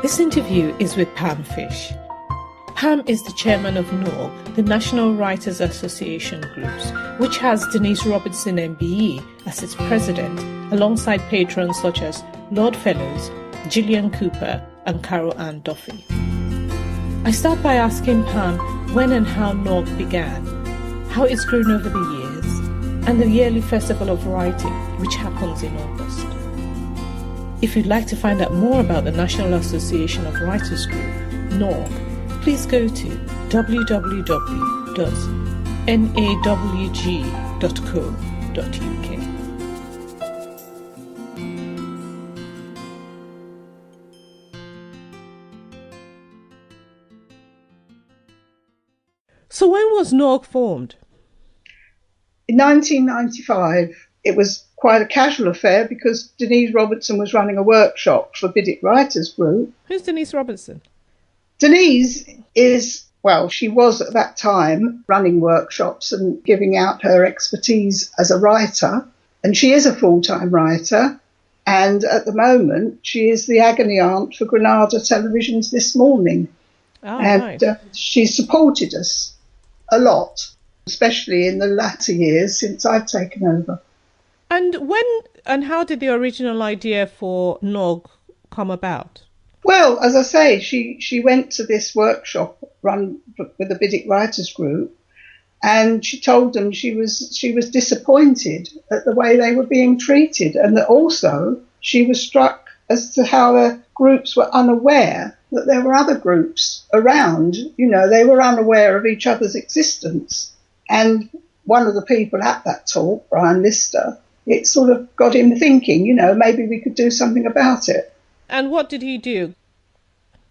This interview is with Pam Fish. Pam is the chairman of NAWG, the National Writers Association Groups, which has Denise Robertson MBE as its president, alongside patrons such as Lord Fellows, Gillian Cooper and Carol Ann Duffy. I start by asking Pam when and how NAWG began, how it's grown over the years, and the yearly Festival of Writing, which happens in August. If you'd like to find out more about the National Association of Writers Group, NAWG, please go to www.nawg.co.uk. So when was NAWG formed? In 1995, it was quite a casual affair because Denise Robertson was running a workshop for Biddick Writers Group. Who's Denise Robertson? Denise she was at that time running workshops and giving out her expertise as a writer. And she is a full-time writer. And at the moment, she is the agony aunt for Granada Television's This Morning. Oh, and nice. She supported us a lot, especially in the latter years since I've taken over. And when and how did the original idea for NAWG come about? Well, as I say, she went to this workshop run with the Biddick Writers Group, and she told them she was disappointed at the way they were being treated, and that also she was struck as to how the groups were unaware that there were other groups around. You know, they were unaware of each other's existence. And one of the people at that talk, Brian Lister, it sort of got him thinking, maybe we could do something about it. And what did he do?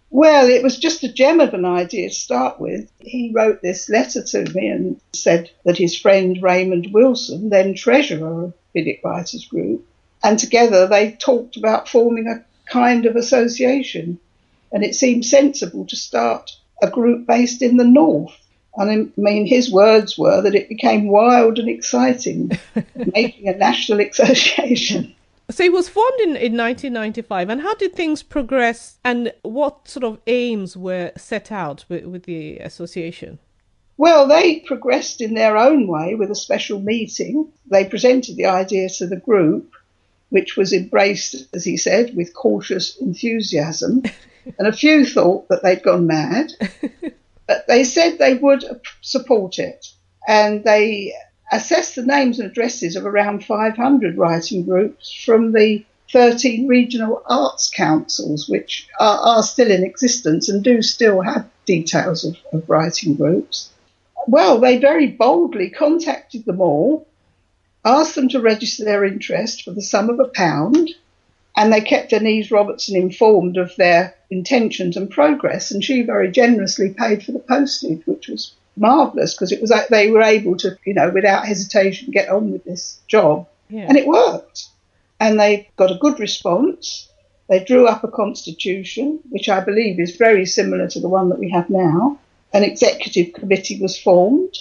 Well, it was just a gem of an idea to start with. He wrote this letter to me and said that his friend Raymond Wilson, then treasurer of Biddick Writers Group, and together they talked about forming a kind of association. And it seemed sensible to start a group based in the north. And I mean, his words were that it became wild and exciting, making a national association. So it was formed in 1995. And how did things progress and what sort of aims were set out with the association? Well, they progressed in their own way with a special meeting. They presented the idea to the group, which was embraced, as he said, with cautious enthusiasm. And a few thought that they'd gone mad. But they said they would support it. And they assessed the names and addresses of around 500 writing groups from the 13 regional arts councils, which are still in existence and do still have details of writing groups. Well, they very boldly contacted them all, asked them to register their interest for the sum of £1, and they kept Denise Robertson informed of their intentions and progress, and she very generously paid for the postage, which was marvellous because it was like they were able to, without hesitation get on with this job. Yeah. And it worked. And they got a good response. They drew up a constitution, which I believe is very similar to the one that we have now. An executive committee was formed.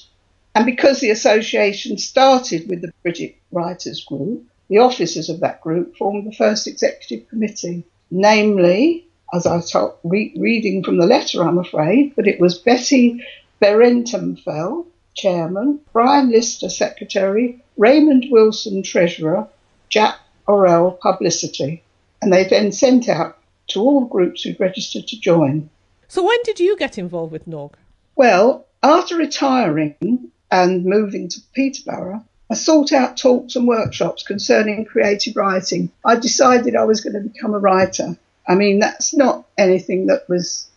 And because the association started with the Biddick Writers Group, the officers of that group formed the first executive committee, namely, as I told, reading from the letter, I'm afraid, but it was Betty Berentham-Fell, chairman, Brian Lister, secretary, Raymond Wilson, treasurer, Jack Orell, publicity. And they then sent out to all groups who'd registered to join. So when did you get involved with NAWG? Well, after retiring and moving to Peterborough, I sought out talks and workshops concerning creative writing. I decided I was going to become a writer. I mean, that's not anything it was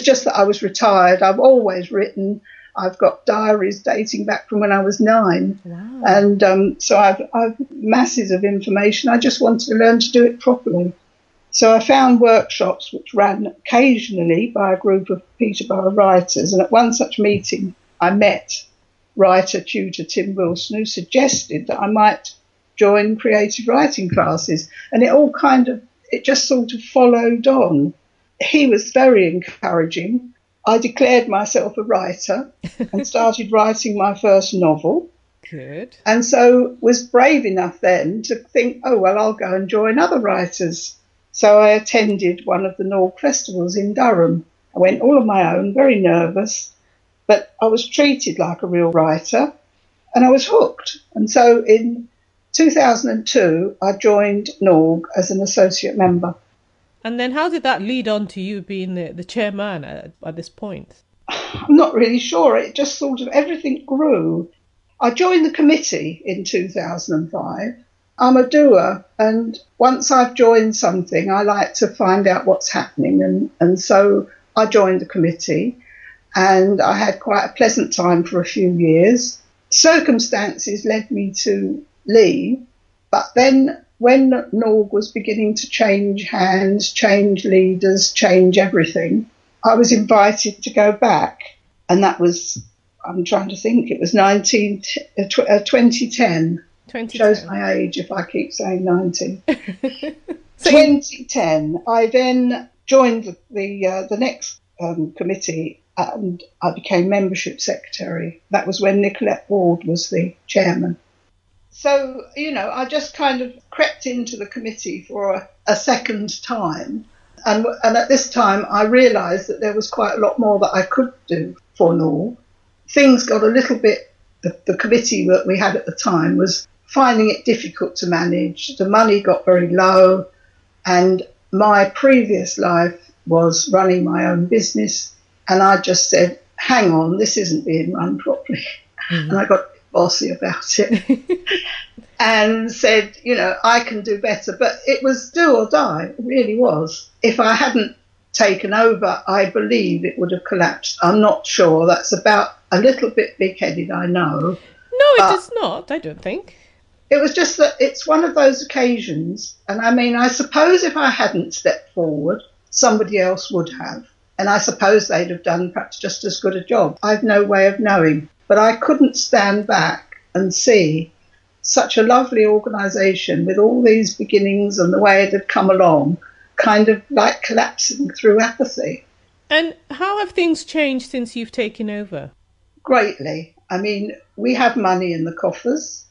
just that I was retired. I've always written. I've got diaries dating back from when I was 9. Wow. And so I've masses of information. I just wanted to learn to do it properly. So I found workshops which ran occasionally by a group of Peterborough writers. And at one such meeting, I met writer tutor Tim Wilson, who suggested that I might join creative writing classes. And it just sort of followed on. He was very encouraging. I declared myself a writer and started writing my first novel. Good. And so was brave enough then to think, oh, well, I'll go and join other writers. So I attended one of the NAWG festivals in Durham. I went all on my own, very nervous, but I was treated like a real writer and I was hooked. And so in 2002, I joined NAWG as an associate member. And then how did that lead on to you being the chairman at this point? I'm not really sure. It just sort of everything grew. I joined the committee in 2005. I'm a doer, and once I've joined something, I like to find out what's happening. And so I joined the committee, and I had quite a pleasant time for a few years. Circumstances led me to leave, but then when NAWG was beginning to change hands, change leaders, change everything, I was invited to go back. And that was, I'm trying to think, it was 2010. Shows my age if I keep saying 90. 2010. I then joined the next committee and I became membership secretary. That was when Nicolette Ward was the chairman. So, I just kind of crept into the committee for a second time. And at this time, I realised that there was quite a lot more that I could do for NAWG. Things got a little bit, the committee that we had at the time was finding it difficult to manage. The money got very low, and my previous life was running my own business. And I just said, hang on, this isn't being run properly. Mm-hmm. And I got bossy about it and said, I can do better. But it was do or die. It really was. If I hadn't taken over, I believe it would have collapsed. I'm not sure. That's about a little bit big-headed, I know. No, it is not, I don't think. It was just that it's one of those occasions. And I mean, I suppose if I hadn't stepped forward, somebody else would have. And I suppose they'd have done perhaps just as good a job. I've no way of knowing. But I couldn't stand back and see such a lovely organisation with all these beginnings and the way it had come along, kind of like collapsing through apathy. And how have things changed since you've taken over? Greatly. I mean, we have money in the coffers.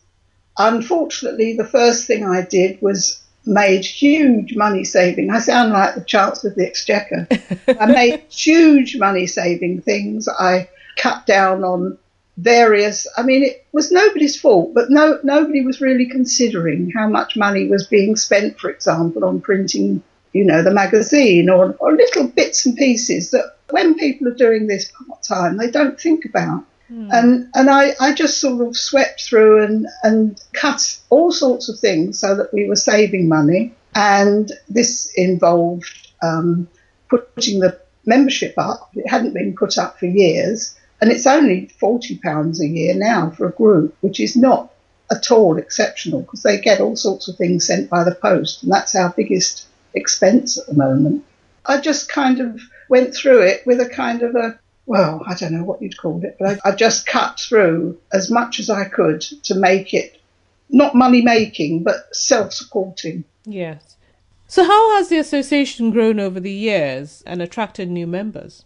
Unfortunately, the first thing I did was made huge money saving. I sound like the Chancellor of the Exchequer. I made huge money saving things. I cut down on various, I mean, it was nobody's fault, but nobody was really considering how much money was being spent, for example, on printing, the magazine or little bits and pieces that when people are doing this part-time, they don't think about. And I just sort of swept through and cut all sorts of things so that we were saving money. And this involved putting the membership up. It hadn't been put up for years. And it's only £40 a year now for a group, which is not at all exceptional because they get all sorts of things sent by the post. And that's our biggest expense at the moment. I just kind of went through it with a kind of I don't know what you'd call it, but I just cut through as much as I could to make it not money-making, but self-supporting. Yes. So how has the association grown over the years and attracted new members?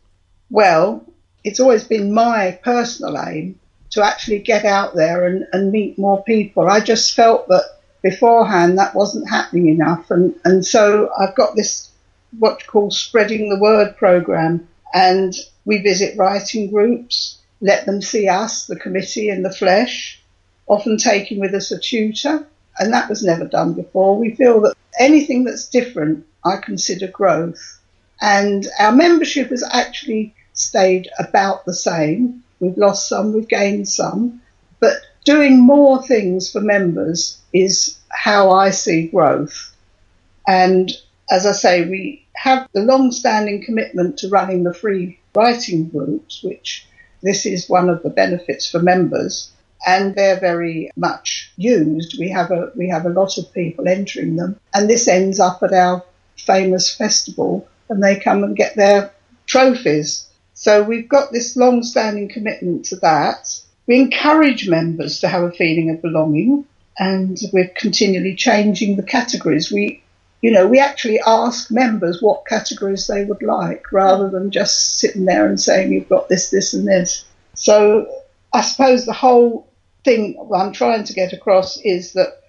Well, it's always been my personal aim to actually get out there and meet more people. I just felt that beforehand that wasn't happening enough. And so I've got this, what you call spreading the word programme. And we visit writing groups, let them see us, the committee, in the flesh, often taking with us a tutor. And that was never done before. We feel that anything that's different, I consider growth. And our membership has actually stayed about the same. We've lost some, we've gained some. But doing more things for members is how I see growth. And as I say, we have the long-standing commitment to running the free writing groups, which this is one of the benefits for members, and they're very much used. We have a lot of people entering them, and this ends up at our famous festival, and they come and get their trophies. So we've got this long-standing commitment to that. We encourage members to have a feeling of belonging, and we're continually changing the categories. We actually ask members what categories they would like rather than just sitting there and saying you've got this, this and this. So I suppose the whole thing I'm trying to get across is that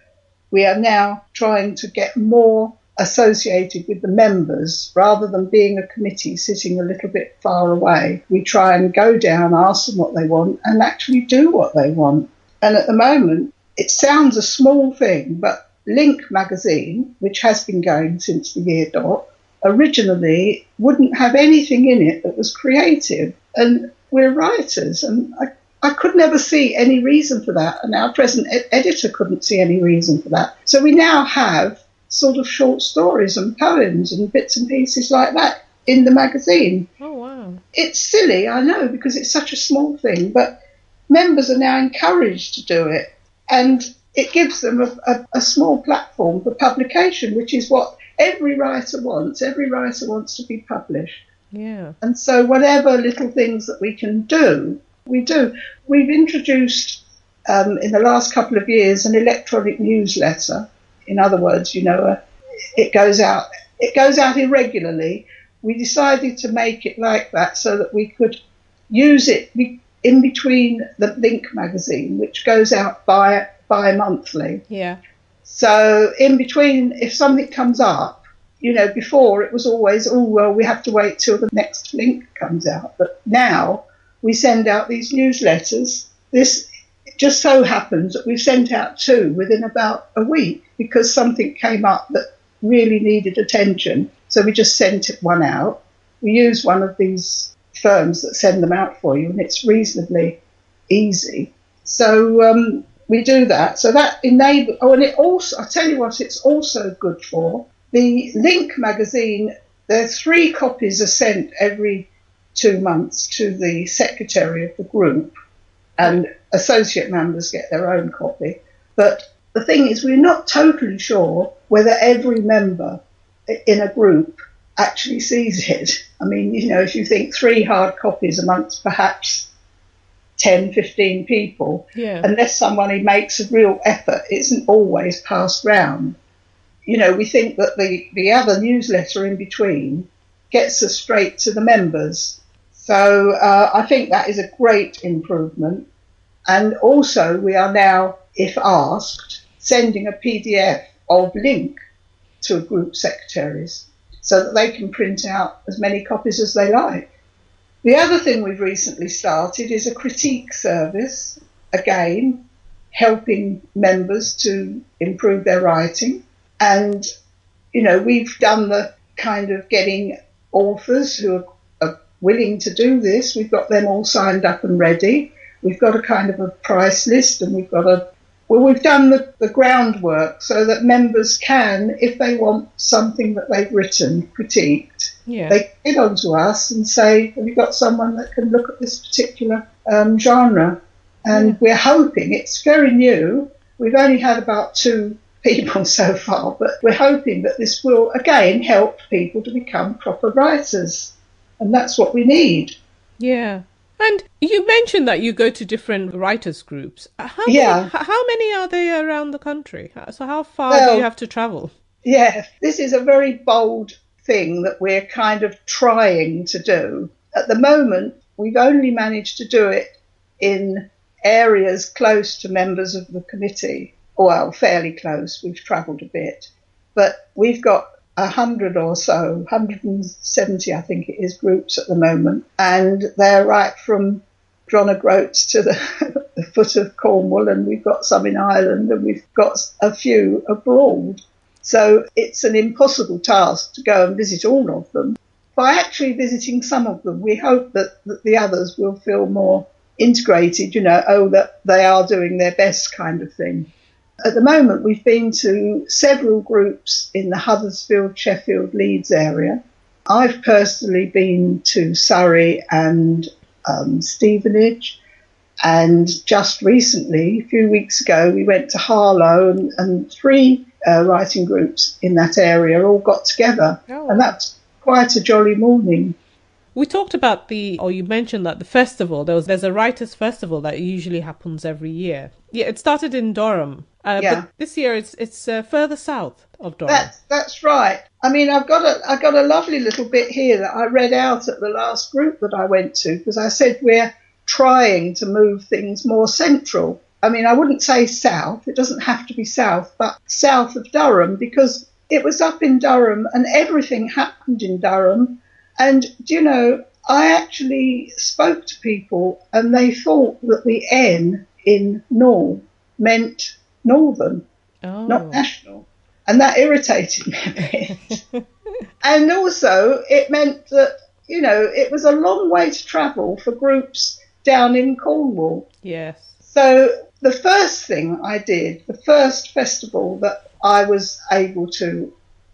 we are now trying to get more associated with the members rather than being a committee sitting a little bit far away. We try and go down, ask them what they want, and actually do what they want. And at the moment, it sounds a small thing, but Link magazine, which has been going since the year dot, originally wouldn't have anything in it that was creative. And we're writers, and I could never see any reason for that. And our present editor couldn't see any reason for that. So we now have sort of short stories and poems and bits and pieces like that in the magazine. Oh, wow. It's silly, I know, because it's such a small thing, but members are now encouraged to do it. And it gives them a small platform for publication, which is what every writer wants. Every writer wants to be published. Yeah. And so whatever little things that we can do, we do. We've introduced, in the last couple of years, an electronic newsletter. In other words, it goes out irregularly. We decided to make it like that so that we could use it in between the Link magazine, which goes out bi-monthly. Yeah. So in between, if something comes up, before it was always, we have to wait till the next Link comes out. But now we send out these newsletters. This just so happens that we've sent out 2 within about a week because something came up that really needed attention. So we just sent one out. We use one of these firms that send them out for you, and it's reasonably easy. So we do that. So that enables, and it also, I'll tell you what it's also good for. The Link magazine, there are 3 copies are sent every 2 months to the secretary of the group, and associate members get their own copy. But the thing is, we're not totally sure whether every member in a group actually sees it. I mean, if you think 3 hard copies amongst perhaps 10, 15 people, unless somebody makes a real effort, it isn't always passed round. We think that the other newsletter in between gets us straight to the members. So I think that is a great improvement. And also we are now, if asked, sending a PDF of Link to group secretaries so that they can print out as many copies as they like. The other thing we've recently started is a critique service, again, helping members to improve their writing. And, we've done the kind of getting authors who are willing to do this. We've got them all signed up and ready. We've got a kind of a price list, and we've done the groundwork so that members can, if they want something that they've written, critiqued, they get on to us and say, have you got someone that can look at this particular genre? And we're hoping, it's very new, we've only had about 2 people so far, but we're hoping that this will, again, help people to become proper writers. And that's what we need. Yeah. And you mentioned that you go to different writers' groups. How many are there around the country? So how far do you have to travel? Yeah, this is a very bold thing that we're kind of trying to do. At the moment, we've only managed to do it in areas close to members of the committee. Well, fairly close. We've travelled a bit. But we've got 100 or so, 170 I think it is, groups at the moment, and they're right from Dronagroats to the foot of Cornwall, and we've got some in Ireland, and we've got a few abroad. So it's an impossible task to go and visit all of them. By actually visiting some of them, we hope that the others will feel more integrated, that they are doing their best kind of thing. At the moment, we've been to several groups in the Huddersfield, Sheffield, Leeds area. I've personally been to Surrey and Stevenage, and just recently, a few weeks ago, we went to Harlow, and 3 writing groups in that area all got together, and that's quite a jolly morning. We talked about you mentioned that the festival, there's a writers' festival that usually happens every year. Yeah, it started in Durham, but this year it's further south of Durham. That's right. I mean, I've got a lovely little bit here that I read out at the last group that I went to, because I said we're trying to move things more central. I mean, I wouldn't say south. It doesn't have to be south, but south of Durham, because it was up in Durham and everything happened in Durham. And, I actually spoke to people and they thought that the N in NAWG meant Northern, not National. And that irritated me a bit. And also it meant that, it was a long way to travel for groups down in Cornwall. Yes. So the first thing I did, the first festival that I was able to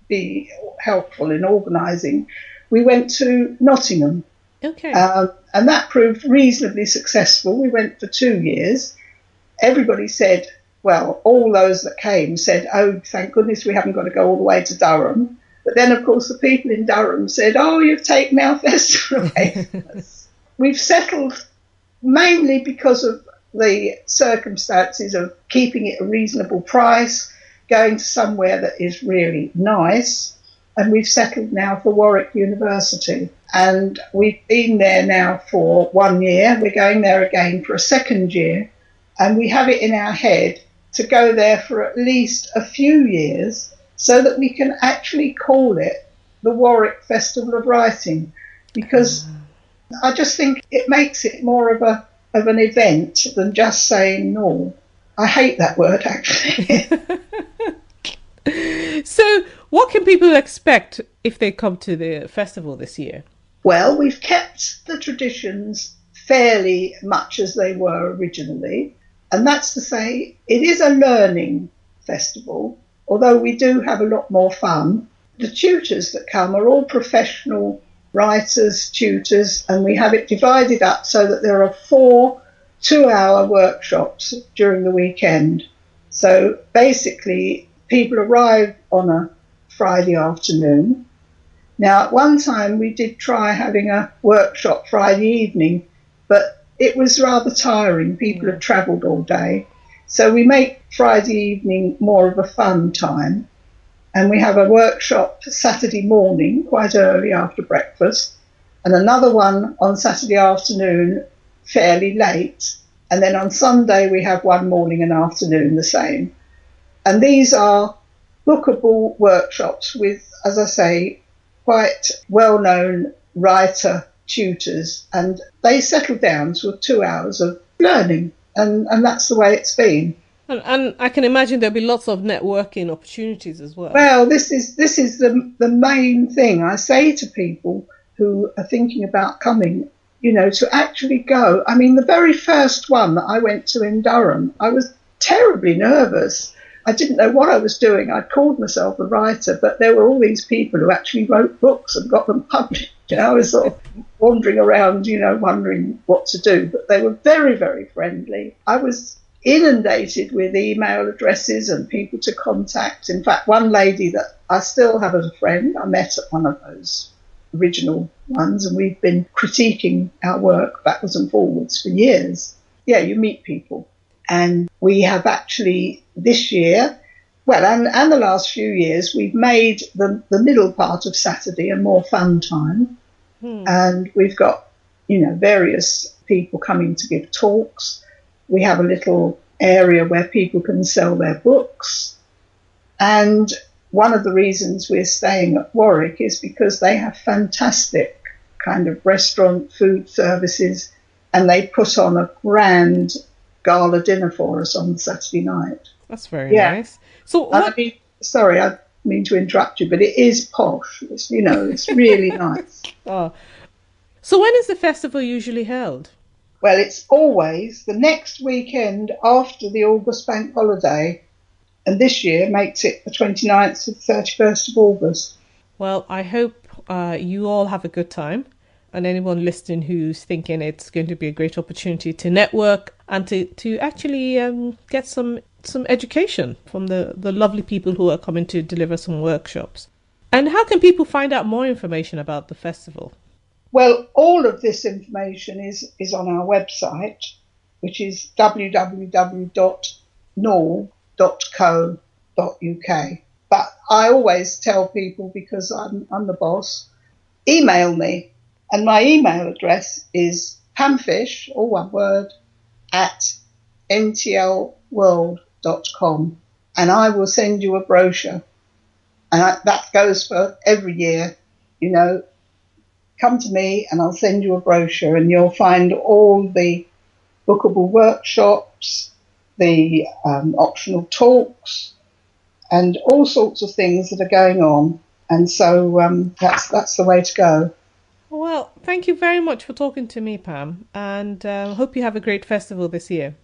be helpful in organising, we went to Nottingham. Okay. And that proved reasonably successful. We went for 2 years. Everybody said, well, all those that came said, oh, thank goodness we haven't got to go all the way to Durham. But then, of course, the people in Durham said, oh, you've taken our festival away from us. We've settled mainly because of the circumstances of keeping it a reasonable price, going to somewhere that is really nice. And we've settled now for Warwick University. And we've been there now for 1 year. We're going there again for a second year. And we have it in our head to go there for at least a few years so that we can actually call it the Warwick Festival of Writing. Because I just think it makes it more of an event than just saying NAWG. I hate that word, actually. So what can people expect if they come to the festival this year? Well, we've kept the traditions fairly much as they were originally. And that's to say, it is a learning festival, although we do have a lot more fun. The tutors that come are all professional writers, tutors, and we have it divided up so that there are 4 2-hour workshops during the weekend. So basically, people arrive on a Friday afternoon. Now, at one time we did try having a workshop Friday evening, but it was rather tiring. People had travelled all day. So we make Friday evening more of a fun time. And we have a workshop Saturday morning, quite early after breakfast, and another one on Saturday afternoon, fairly late. And then on Sunday we have one morning and afternoon the same. And these are bookable workshops with, as I say, quite well-known writer tutors, and they settle down to 2 hours of learning, and that's the way it's been. And I can imagine there'll be lots of networking opportunities as well. Well, this is the main thing I say to people who are thinking about coming, to actually go. I mean, the very first one that I went to in Durham, I was terribly nervous. I didn't know what I was doing. I'd called myself a writer, but there were all these people who actually wrote books and got them published. I was sort of wandering around, wondering what to do. But they were very, very friendly. I was inundated with email addresses and people to contact. In fact, one lady that I still have as a friend, I met at one of those original ones, and we've been critiquing our work backwards and forwards for years. Yeah, you meet people. And we have actually this year, and the last few years, we've made the middle part of Saturday a more fun time. And we've got, various people coming to give talks. We have a little area where people can sell their books. And one of the reasons we're staying at Warwick is because they have fantastic kind of restaurant food services, and they put on a grand gala dinner for us on Saturday night. That's very nice. So what... sorry, I mean to interrupt you, but it is posh. It's, it's really nice. Oh. So when is the festival usually held? Well, it's always the next weekend after the August bank holiday, and this year makes it the 29th to the 31st of August. Well, I hope you all have a good time. And anyone listening who's thinking it's going to be a great opportunity to network and to actually get some education from the lovely people who are coming to deliver some workshops. And how can people find out more information about the festival? Well, all of this information is on our website, which is www.nawg.co.uk. But I always tell people, because I'm the boss, email me. And my email address is pamfish, all one word, @ntlworld.com. And I will send you a brochure. And that goes for every year. You know, come to me and I'll send you a brochure, and you'll find all the bookable workshops, the optional talks, and all sorts of things that are going on. And so that's the way to go. Well, thank you very much for talking to me, Pam, and hope you have a great festival this year.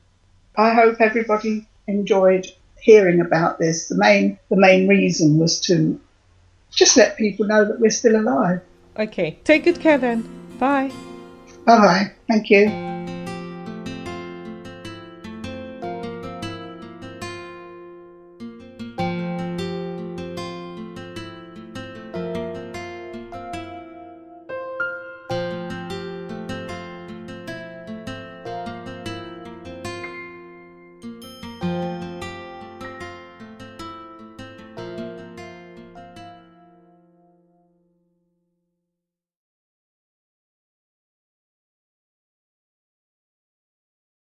I hope everybody enjoyed hearing about this. The main reason was to just let people know that we're still alive. Okay, take good care then. Bye. Bye-bye. Thank you.